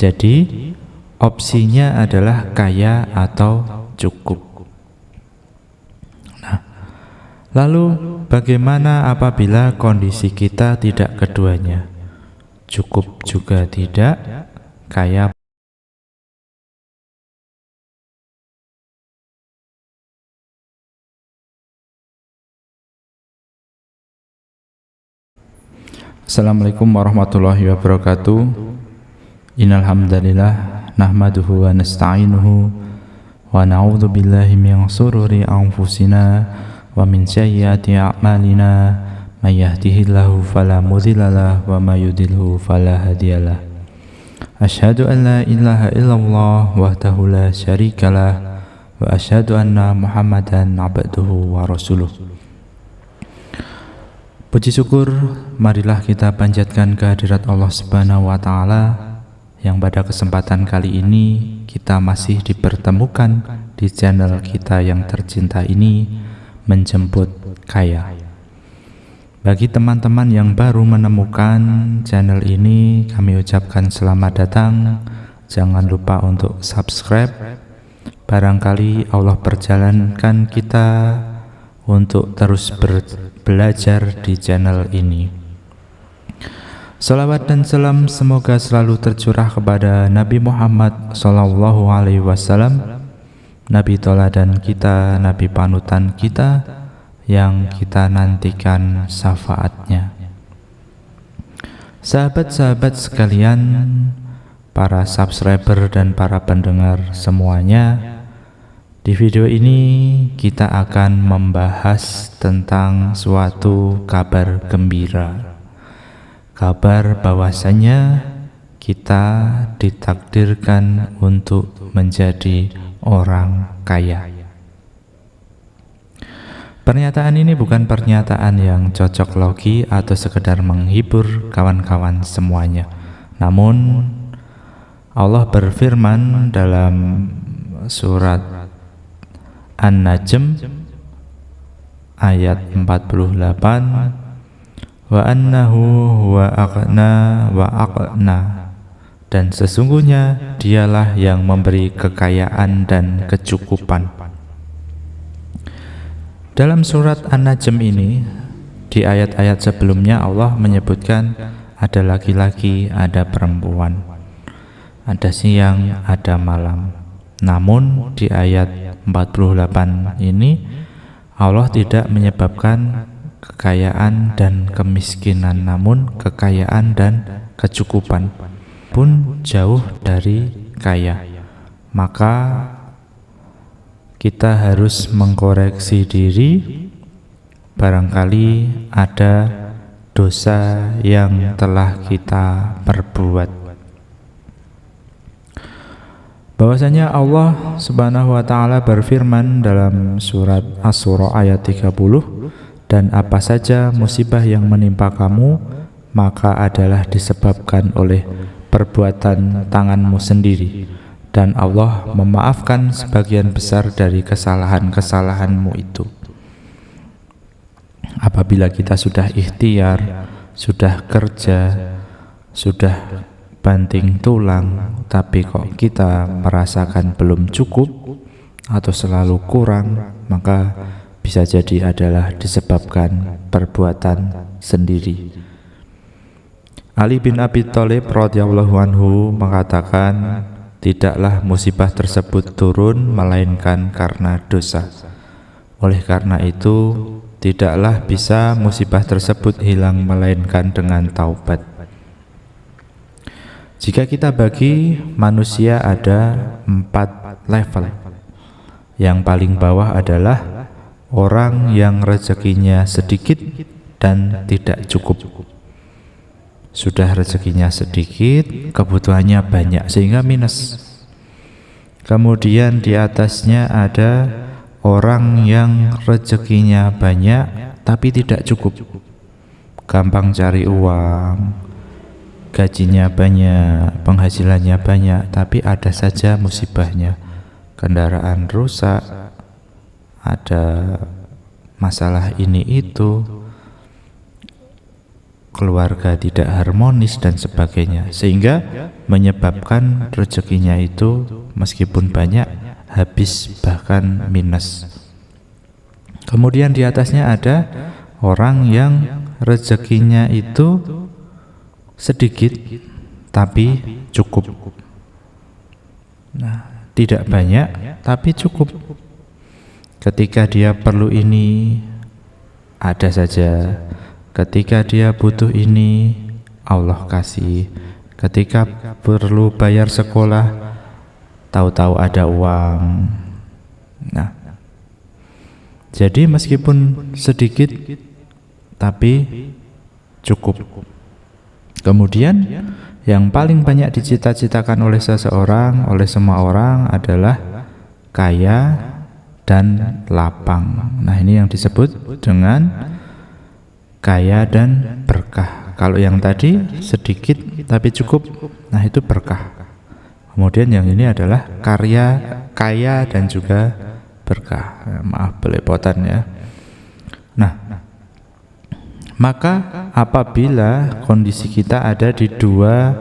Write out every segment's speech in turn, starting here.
Jadi opsinya adalah kaya atau cukup. Nah, lalu bagaimana apabila kondisi kita tidak keduanya? Cukup juga tidak, kaya. Assalamualaikum warahmatullahi wabarakatuh. Innal hamdalillah nahmaduhu wa nasta'inuhu wa na'udzu billahi min shururi anfusina wa min sayyiati a'malina may yahdihillahu fala mudhillalah wa may yudhlilhu fala hadiyalah. Asyhadu an la ilaha illallah wahdahu la syarikalah wa asyhadu anna Muhammadan abduhu wa rasuluh. Puji syukur, marilah kita panjatkan kehadirat Allah Subhanahu wa Ta'ala yang pada kesempatan kali ini kita masih dipertemukan di channel kita yang tercinta ini, Menjemput Kaya. Bagi teman-teman yang baru menemukan channel ini, kami ucapkan selamat datang. Jangan lupa untuk subscribe. Barangkali Allah perjalankan kita untuk terus belajar di channel ini. Salawat dan salam semoga selalu tercurah kepada Nabi Muhammad SAW, Nabi teladan kita, Nabi panutan kita, yang kita nantikan syafaatnya. Sahabat-sahabat sekalian, para subscriber dan para pendengar semuanya, di video ini kita akan membahas tentang suatu kabar gembira. Kabar bahwasanya kita ditakdirkan untuk menjadi orang kaya. Pernyataan ini bukan pernyataan yang cocok logi atau sekedar menghibur kawan-kawan semuanya. Namun Allah berfirman dalam surat An-Najm ayat 48, wa annahu huwa aghna wa aqna, dan sesungguhnya dialah yang memberi kekayaan dan kecukupan. Dalam surat An-Najm ini, di ayat-ayat sebelumnya Allah menyebutkan ada laki-laki, ada perempuan, ada siang, ada malam. Namun di ayat 48 ini Allah tidak menyebabkan kekayaan dan kemiskinan, namun kekayaan dan kecukupan pun jauh dari kaya. Maka kita harus mengkoreksi diri, barangkali ada dosa yang telah kita perbuat. Bahwasanya Allah Subhanahu wa Ta'ala berfirman dalam surat Asy-Syura ayat 30, dan apa saja musibah yang menimpa kamu, maka adalah disebabkan oleh perbuatan tanganmu sendiri, dan Allah memaafkan sebagian besar dari kesalahan-kesalahanmu itu. Apabila kita sudah ikhtiar, sudah kerja, sudah banting tulang, tapi kok kita merasakan belum cukup atau selalu kurang, maka bisa jadi adalah disebabkan perbuatan sendiri. Ali bin Abi Thalib radhiyallahu anhu mengatakan, tidaklah musibah tersebut turun melainkan karena dosa. Oleh karena itu, tidaklah bisa musibah tersebut hilang melainkan dengan taubat. Jika kita bagi manusia ada 4 level. Yang paling bawah adalah orang yang rezekinya sedikit dan tidak cukup. Sudah rezekinya sedikit, kebutuhannya banyak sehingga minus. Kemudian di atasnya ada orang yang rezekinya banyak tapi tidak cukup. Gampang cari uang, gajinya banyak, penghasilannya banyak, tapi ada saja musibahnya. Kendaraan rusak, ada masalah ini itu, keluarga tidak harmonis dan sebagainya, sehingga menyebabkan rezekinya itu meskipun banyak habis bahkan minus. Kemudian di atasnya ada orang yang rezekinya itu sedikit tapi cukup. Nah, tidak banyak tapi cukup. Ketika dia perlu ini ada saja, ketika dia butuh ini Allah kasih, ketika perlu bayar sekolah tahu-tahu ada uang. Nah, jadi meskipun sedikit tapi cukup. Kemudian yang paling banyak dicita-citakan oleh seseorang, oleh semua orang adalah kaya dan lapang. Nah, ini yang disebut dengan kaya dan berkah. Kalau yang tadi sedikit tapi cukup, nah itu berkah. Kemudian yang ini adalah kaya dan juga berkah. Maaf belepotan ya. Nah, maka apabila kondisi kita ada di dua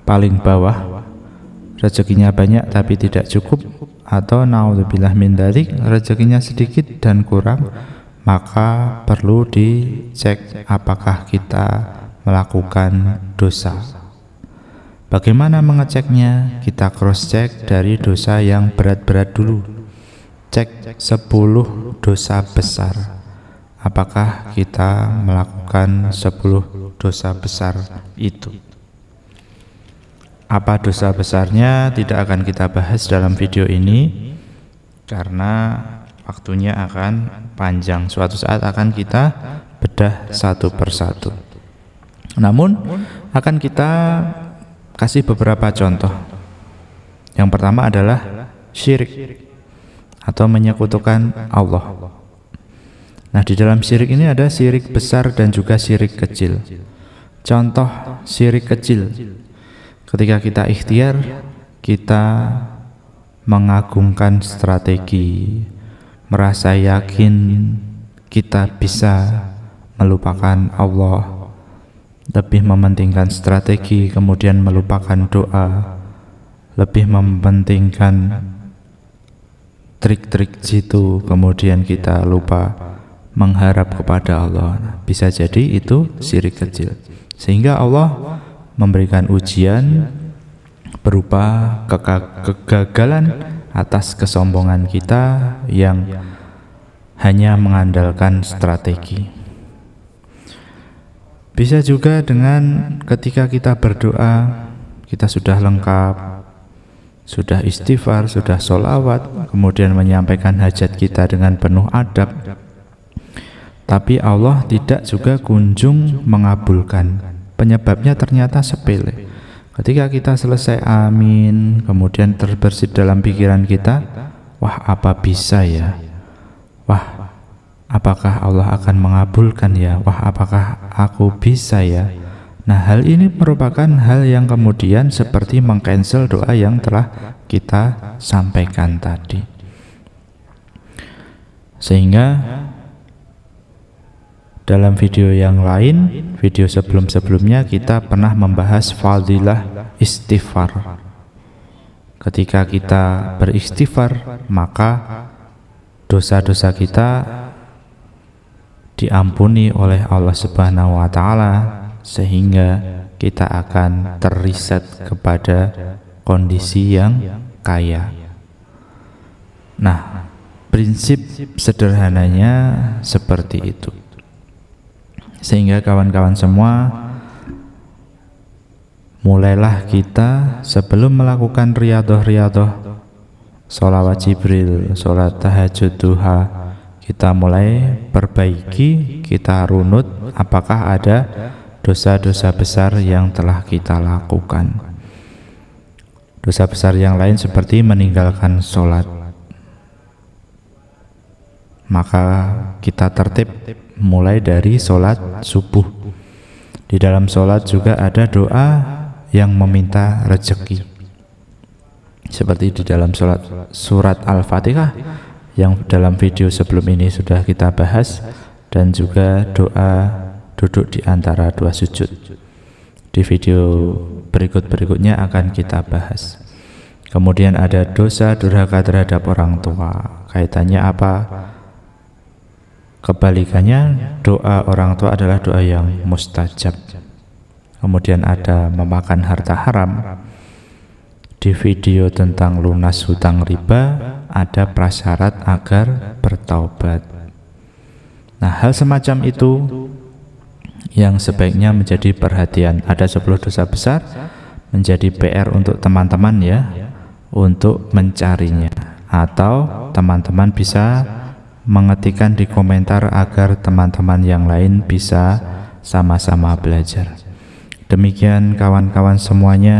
paling bawah, rezekinya banyak tapi tidak cukup, atau naudzubillah min dzalik, rezekinya sedikit dan kurang, maka perlu dicek apakah kita melakukan dosa. Bagaimana mengeceknya? Kita cross check dari dosa yang berat-berat dulu. Cek 10 dosa besar. Apakah kita melakukan 10 dosa besar itu? Apa dosa besarnya tidak akan kita bahas dalam video ini karena waktunya akan panjang. Suatu saat akan kita bedah satu persatu. Namun akan kita kasih beberapa contoh. Yang pertama adalah syirik atau menyekutukan Allah. Nah, di dalam syirik ini ada syirik besar dan juga syirik kecil. Contoh syirik kecil, ketika kita ikhtiar, kita mengagungkan strategi, merasa yakin kita bisa melupakan Allah, lebih mementingkan strategi, kemudian melupakan doa, lebih mementingkan trik-trik jitu, kemudian kita lupa mengharap kepada Allah. Bisa jadi itu syirik kecil, sehingga Allah memberikan ujian berupa kegagalan atas kesombongan kita yang hanya mengandalkan strategi. Bisa juga dengan ketika kita berdoa, kita sudah lengkap, sudah istighfar, sudah sholawat, kemudian menyampaikan hajat kita dengan penuh adab, tapi Allah tidak juga kunjung mengabulkan. Penyebabnya ternyata sepele. Ketika kita selesai amin, kemudian terbersit dalam pikiran kita, wah apa bisa ya? Wah, apakah Allah akan mengabulkan ya? Wah, apakah aku bisa ya? Nah, hal ini merupakan hal yang kemudian seperti mengcancel doa yang telah kita sampaikan tadi. Sehingga dalam video yang lain, video sebelum-sebelumnya, kita pernah membahas fadilah istighfar. Ketika kita beristighfar, maka dosa-dosa kita diampuni oleh Allah Subhanahu wa Ta'ala, sehingga kita akan terreset kepada kondisi yang kaya. Nah, prinsip sederhananya seperti itu. Sehingga kawan-kawan semua, mulailah kita sebelum melakukan riyadoh-riyadoh, sholawat Jibril, sholat tahajud duha, kita mulai perbaiki, kita runut apakah ada dosa-dosa besar yang telah kita lakukan. Dosa besar yang lain seperti meninggalkan sholat, maka kita tertib mulai dari sholat subuh. Di dalam sholat juga ada doa yang meminta rezeki, seperti di dalam surat Al-Fatihah yang dalam video sebelum ini sudah kita bahas, dan juga duduk di antara dua sujud. Di video berikutnya akan kita bahas. Kemudian ada dosa durhaka terhadap orang tua. Kaitannya apa? Kebalikannya, doa orang tua adalah doa yang mustajab. Kemudian ada memakan harta haram. Di video tentang lunas hutang riba ada prasyarat agar bertaubat. Nah, hal semacam itu yang sebaiknya menjadi perhatian. Ada 10 dosa besar, menjadi PR untuk teman-teman ya, untuk mencarinya, atau teman-teman bisa mengetikkan di komentar agar teman-teman yang lain bisa sama-sama belajar. Demikian kawan-kawan semuanya,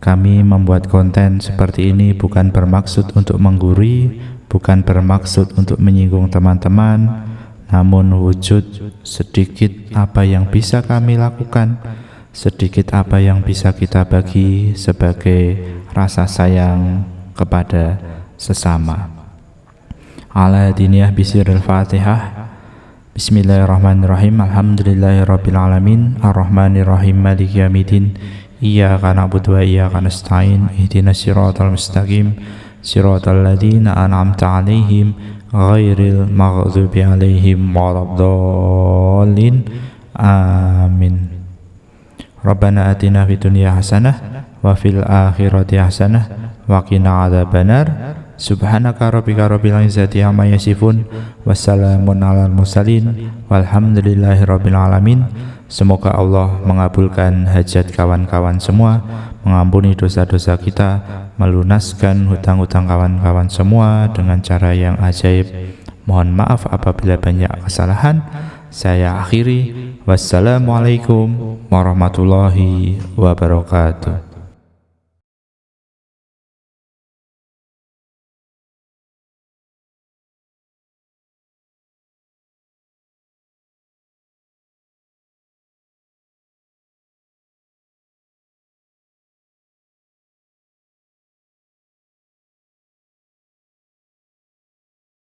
kami membuat konten seperti ini bukan bermaksud untuk menggurui, bukan bermaksud untuk menyinggung teman-teman, namun wujud sedikit apa yang bisa kami lakukan, sedikit apa yang bisa kita bagi sebagai rasa sayang kepada sesama. Ala diniyah bisiril Fatihah. Bismillahirrahmanirrahim. Alhamdulillahirabbil alamin, arrahmanirrahim, maliki yaumiddin. Iyyaka na'budu wa iyyaka nasta'in. Ihdinas siratal mustaqim, siratal ladzina an'amta 'alaihim ghairil maghdubi 'alaihim waladdallin. Amin. Rabbana atina fid dunya hasanah wa fil akhirati hasanah wa qina adzabannar. Subhanaka rabbika rabbil izzati amma yasifun, wassalamun alal mursalin, walhamdulillahi rabbil alamin. Semoga Allah mengabulkan hajat kawan-kawan semua, mengampuni dosa-dosa kita, melunaskan hutang-hutang kawan-kawan semua dengan cara yang ajaib. Mohon maaf apabila banyak kesalahan. Saya akhiri. Wassalamualaikum warahmatullahi wabarakatuh.